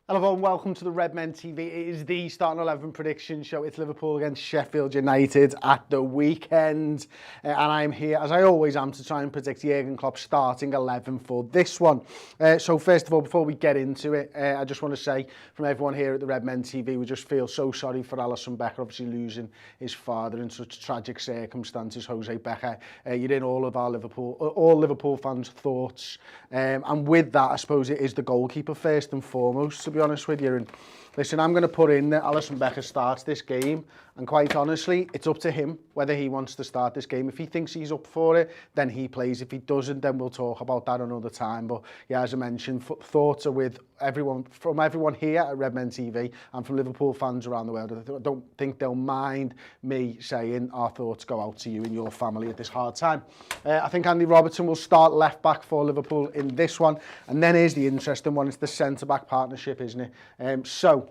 Hello and welcome to the Redmen TV. It is the starting 11 prediction show. It's Liverpool against Sheffield United at the weekend. And I'm here, as I always am, to try and predict Jurgen Klopp's starting 11 for this one. So first of all, before we get into it, I just want to say from everyone here at the Redmen TV, we just feel so sorry for Alisson Becker, obviously losing his father in such tragic circumstances, Jose Becker. You're in all Liverpool fans' thoughts. And with that, I suppose it is the goalkeeper first and foremost, to be honest with you. And listen, I'm going to put in that Alisson Becker starts this game, and quite honestly, it's up to him whether he wants to start this game. If he thinks he's up for it, then he plays. If he doesn't, then we'll talk about that another time. But yeah, as I mentioned, thoughts are with everyone, from everyone here at Redmen TV and from Liverpool fans around the world. I don't think they'll mind me saying our thoughts go out to you and your family at this hard time. I think Andy Robertson will start left back for Liverpool in this one, and then here's the interesting one. It's the centre back partnership, isn't it? So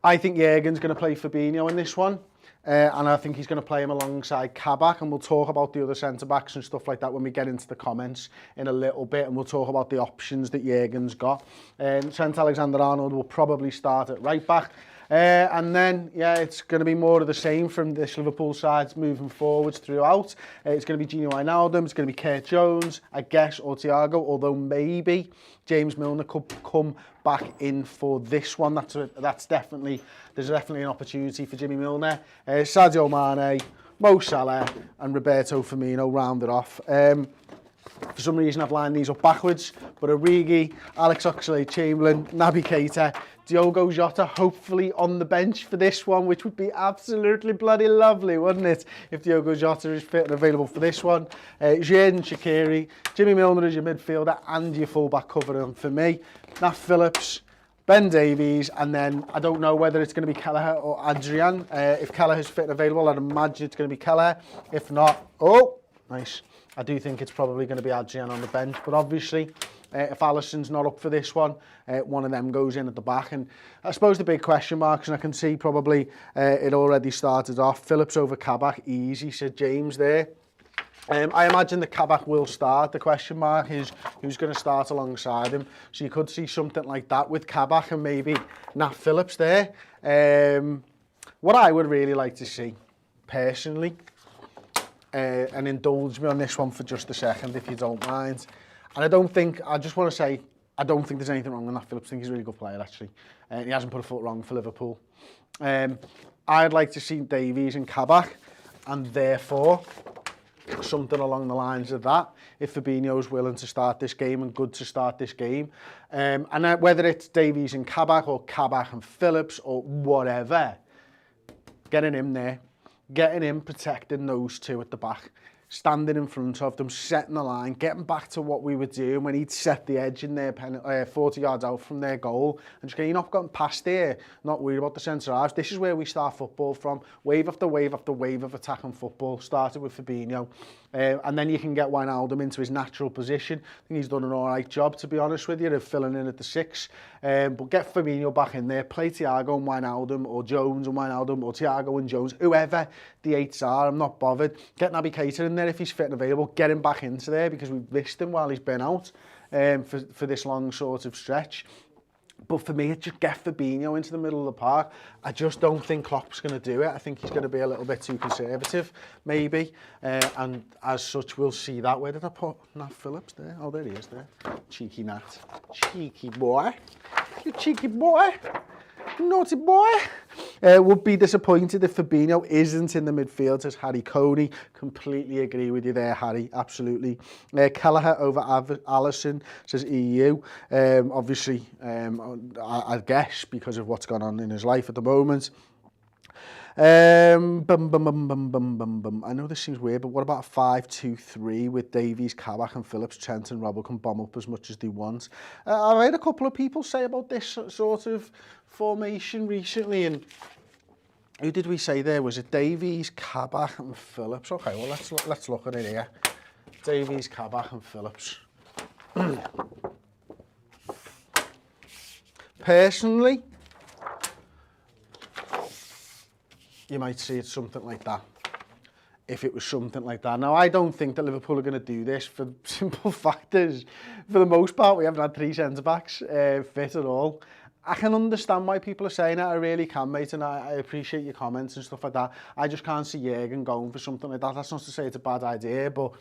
I think Jurgen's going to play Fabinho in this one. And I think he's going to play him alongside Kabak, and we'll talk about the other centre-backs and stuff like that when we get into the comments in a little bit, and we'll talk about the options that Jurgen's got. Trent Alexander-Arnold will probably start at right-back. And then, yeah, it's going to be more of the same from this Liverpool side moving forwards throughout. It's going to be Gini Wijnaldum, it's going to be Kurt Jones, I guess, or Thiago, although maybe James Milner could come back in for this one. There's definitely an opportunity for Jimmy Milner. Sadio Mane, Mo Salah and Roberto Firmino rounded off. For some reason I've lined these up backwards, but Origi, Alex Oxlade-Chamberlain, Naby Keita, Diogo Jota hopefully on the bench for this one, which would be absolutely bloody lovely, wouldn't it, if Diogo Jota is fit and available for this one. Xherdan Shaqiri, Jimmy Milner as your midfielder and your full-back covering for me. Nat Phillips, Ben Davies, and then I don't know whether it's going to be Kelleher or Adrian. If Kelleher's fit and available, I'd imagine it's going to be Kelleher. If not, nice. I do think it's probably going to be Adrian on the bench, but obviously, if Alisson's not up for this one of them goes in at the back. And I suppose the big question marks, and I can see probably it already started off, Phillips over Kabak, easy, said James there. I imagine the Kabak will start. The question mark is who's going to start alongside him. So you could see something like that with Kabak and maybe Nat Phillips there. What I would really like to see, personally, and indulge me on this one for just a second, if you don't mind. And I just want to say, I don't think there's anything wrong with Nat Phillips. I think he's a really good player, actually. He hasn't put a foot wrong for Liverpool. I'd like to see Davies and Kabak, and therefore something along the lines of that, if Fabinho's willing to start this game and good to start this game. And whether it's Davies and Kabak or Kabak and Phillips or whatever, getting him there, getting him protecting those two at the back, standing in front of them, setting the line, getting back to what we were doing when he'd set the edge in their 40 yards out from their goal, and just going, you're not getting past here, not worried about the centre halves. This is where we start football from. Wave after wave after wave of attacking football, started with Fabinho. And then you can get Wijnaldum into his natural position. I think he's done an all right job, to be honest with you, of filling in at the 6. But get Fabinho back in there, play Thiago and Wijnaldum, or Jones and Wijnaldum, or Thiago and Jones, whoever the 8s are, I'm not bothered. Get Naby Keita in there if he's fit and available, get him back into there because we've missed him while he's been out for this long sort of stretch. But for me, it's just get Fabinho into the middle of the park. I just don't think Klopp's going to do it. I think he's going to be a little bit too conservative, maybe. And as such, we'll see that. Where did I put Nat Phillips there? Oh, there he is there. Cheeky Nat. Cheeky boy. You cheeky boy. Naughty boy. Would be disappointed if Fabinho isn't in the midfield, says Harry Coney. Completely agree with you there, Harry. Absolutely. Kelleher over Alisson, says EU. Obviously, I guess because of what's gone on in his life at the moment. I know this seems weird, but what about a 5-2-3 with Davies, Kabak and Phillips? Trent and Robbo can bomb up as much as they want. I've heard a couple of people say about this sort of formation recently, and who did we say there? Was it Davies, Kabak and Phillips? Okay, well let's look at it here. Davies, Kabak and Phillips. Personally, you might see it something like that. if it was something like that. Now, I don't think that Liverpool are going to do this for simple factors. For the most part, we haven't had 3 centre-backs fit at all. I can understand why people are saying it, I really can, mate, and I appreciate your comments and stuff like that. I just can't see Jurgen going for something like that. That's not to say it's a bad idea, but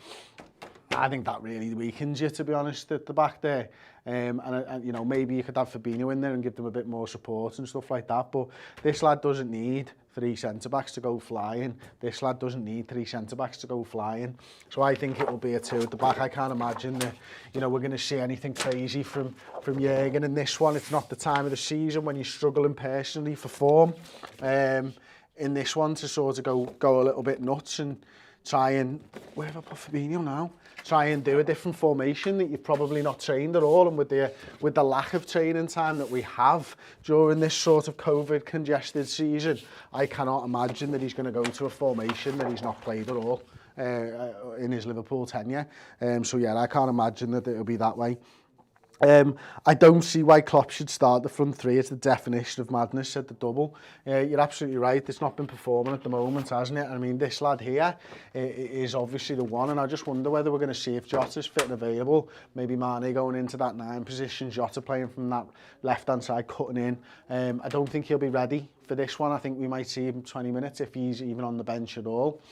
I think that really weakens you, to be honest, at the back there. And you know, maybe you could have Fabinho in there and give them a bit more support and stuff like that. But this lad doesn't need 3 centre-backs to go flying. This lad doesn't need 3 centre-backs to go flying. So I think it will be a 2 at the back. I can't imagine that, you know, we're going to see anything crazy from Jurgen in this one. It's not the time of the season when you're struggling personally for form. In this one, to sort of go a little bit nuts and try and, where have I put Fabinho now? Try and do a different formation that you've probably not trained at all, and with the lack of training time that we have during this sort of COVID congested season, I cannot imagine that he's going to go to a formation that he's not played at all in his Liverpool tenure. So yeah, I can't imagine that it'll be that way. I don't see why Klopp should start the front 3. It's the definition of madness, said the double. You're absolutely right. It's not been performing at the moment, hasn't it? I mean, this lad here is obviously the one, and I just wonder whether we're going to see if Jota's fit and available. Maybe Mane going into that 9 position, Jota playing from that left-hand side, cutting in. I don't think he'll be ready for this one. I think we might see him 20 minutes if he's even on the bench at all.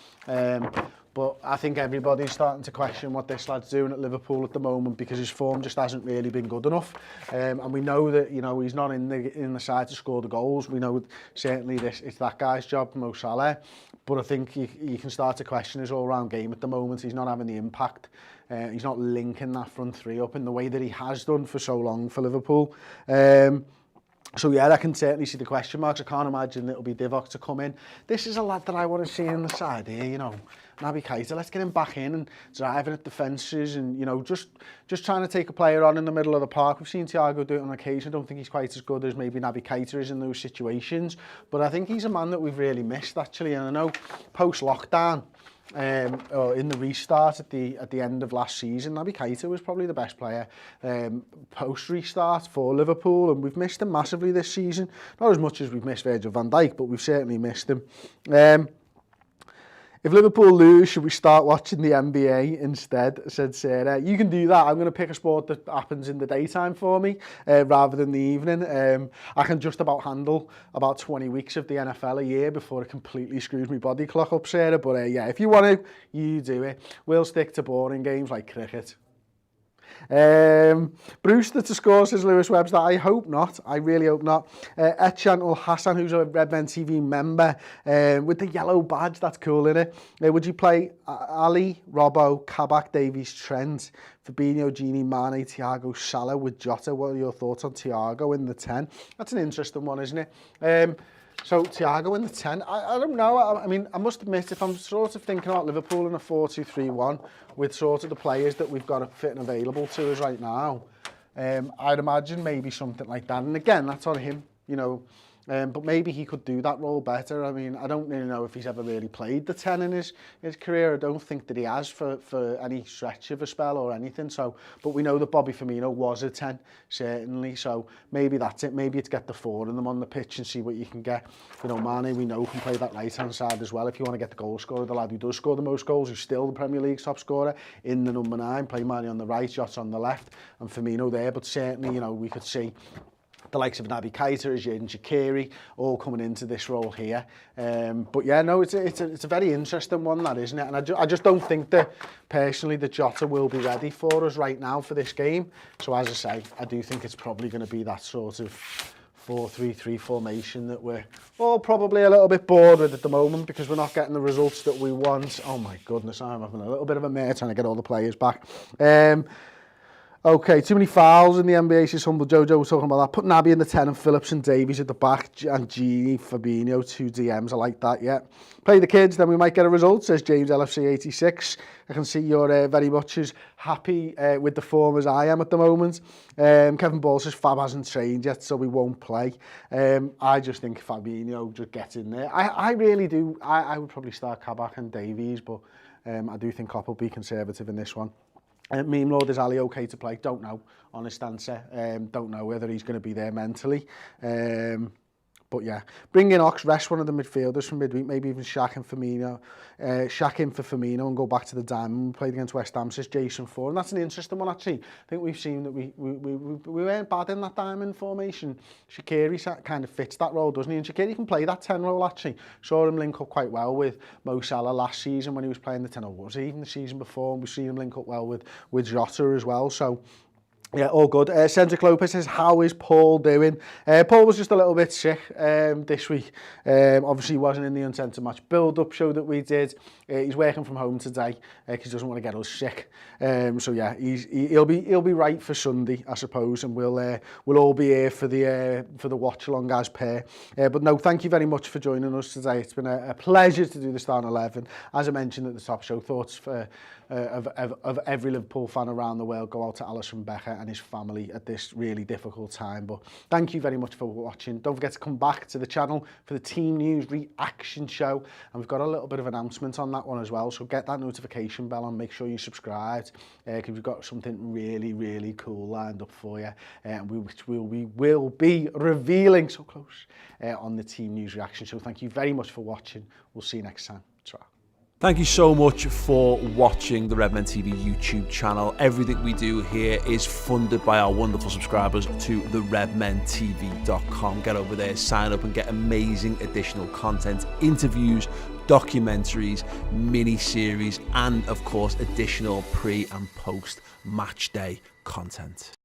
But I think everybody's starting to question what this lad's doing at Liverpool at the moment, because his form just hasn't really been good enough. And we know that, you know, he's not in the side to score the goals. We know certainly it's that guy's job, Mo Salah. But I think you can start to question his all-round game at the moment. He's not having the impact. He's not linking that front 3 up in the way that he has done for so long for Liverpool. So yeah, I can certainly see the question marks. I can't imagine it'll be Divock to come in. This is a lad that I want to see in the side here, you know. Naby Keita, let's get him back in and driving at the fences and, you know, just trying to take a player on in the middle of the park. We've seen Thiago do it on occasion. I don't think he's quite as good as maybe Naby Keita is in those situations. But I think he's a man that we've really missed, actually. And I know post-lockdown, or in the restart at the end of last season, Naby Keita was probably the best player post-restart for Liverpool, and we've missed him massively this season. Not as much as we've missed Virgil van Dijk, but we've certainly missed him. If Liverpool lose, should we start watching the NBA instead, said Sarah. You can do that. I'm going to pick a sport that happens in the daytime for me rather than the evening. I can just about handle about 20 weeks of the NFL a year before it completely screws my body clock up, Sarah. But yeah, if you want to, you do it. We'll stick to boring games like cricket. Brewster to score, says Lewis Webster. I hope not. I really hope not. Etchan Ul Hassan, who's a Redmen TV member, with the yellow badge. That's cool, innit? Would you play Ali, Robbo, Kabak, Davies, Trent, Fabinho, Gini, Mane, Thiago, Salah with Jota? What are your thoughts on Thiago in the 10? That's an interesting one, isn't it? So Thiago in the 10, I don't know. I mean, I must admit, if I'm sort of thinking about Liverpool in a 4-2-3-1 with sort of the players that we've got fit and available to us right now, I'd imagine maybe something like that. And again, that's on him, you know. But maybe he could do that role better. I mean, I don't really know if he's ever really played the 10 in his career. I don't think that he has for any stretch of a spell or anything. So, but we know that Bobby Firmino was a 10, certainly. So maybe that's it. Maybe it's get the 4 of them on the pitch and see what you can get. You know, Mane, we know, can play that right-hand side as well. If you want to get the goal scorer, the lad who does score the most goals, who's still the Premier League's top scorer, in the number 9, play Mane on the right, Jota on the left, and Firmino there. But certainly, you know, we could see the likes of Naby Keita, Xherdan Shaqiri, all coming into this role here. But yeah, no, it's a very interesting one, that, isn't it? And I just don't think that, personally, that Jota will be ready for us right now for this game. So as I say, I do think it's probably going to be that sort of 4-3-3 formation that we're all probably a little bit bored with at the moment, because we're not getting the results that we want. Oh my goodness, I'm having a little bit of a mare trying to get all the players back. Okay, too many fouls in the NBA, says Humble Jojo. We're talking about that. Put Naby in the 10 and Phillips and Davies at the back, and Gini, Fabinho, 2 DMs. I like that, yeah. Play the kids, then we might get a result, says James LFC 86. I can see you're very much as happy with the form as I am at the moment. Kevin Ball says Fab hasn't trained yet, so we won't play. I just think Fabinho just gets in there. I really do. I would probably start Kabak and Davies, but I do think Klopp will be conservative in this one. Meme Lord, is Ali okay to play? Don't know, honest answer. Don't know whether he's going to be there mentally. But yeah, bring in Ox, rest one of the midfielders from midweek, maybe even Shaq in for Firmino and go back to the diamond. We played against West Ham, says Jason Ford, and that's an interesting one actually. I think we've seen that we weren't bad in that diamond formation. Shaqiri kind of fits that role, doesn't he? And Shaqiri can play that 10 role actually. Saw him link up quite well with Mo Salah last season when he was playing the 10, or was it even the season before? And we've seen him link up well with Jota as well, so yeah, all good. Cedric Lopez says, how is Paul doing? Paul was just a little bit sick this week. Obviously, he wasn't in the uncensored match build-up show that we did. He's working from home today because he doesn't want to get us sick. So yeah, he'll be right for Sunday, I suppose, and we'll all be here for the watch along as per. But no, thank you very much for joining us today. It's been a pleasure to do the Starting 11. As I mentioned at the top, show thoughts of every Liverpool fan around the world go out to Alisson Becker and his family at this really difficult time. But thank you very much for watching. Don't forget to come back to the channel for the Team News reaction show, and we've got a little bit of an announcement on that one as well, so get that notification bell and make sure you're subscribed, because we've got something really cool lined up for you, and which we will be revealing so close on the Team News reaction show. Thank you very much for watching. We'll see you next time. Ta-ra. Thank you so much for watching the Redmen TV YouTube channel. Everything we do here is funded by our wonderful subscribers to the redmentv.com. Get over there, sign up and get amazing additional content, interviews, documentaries, mini-series, and of course additional pre and post match day content.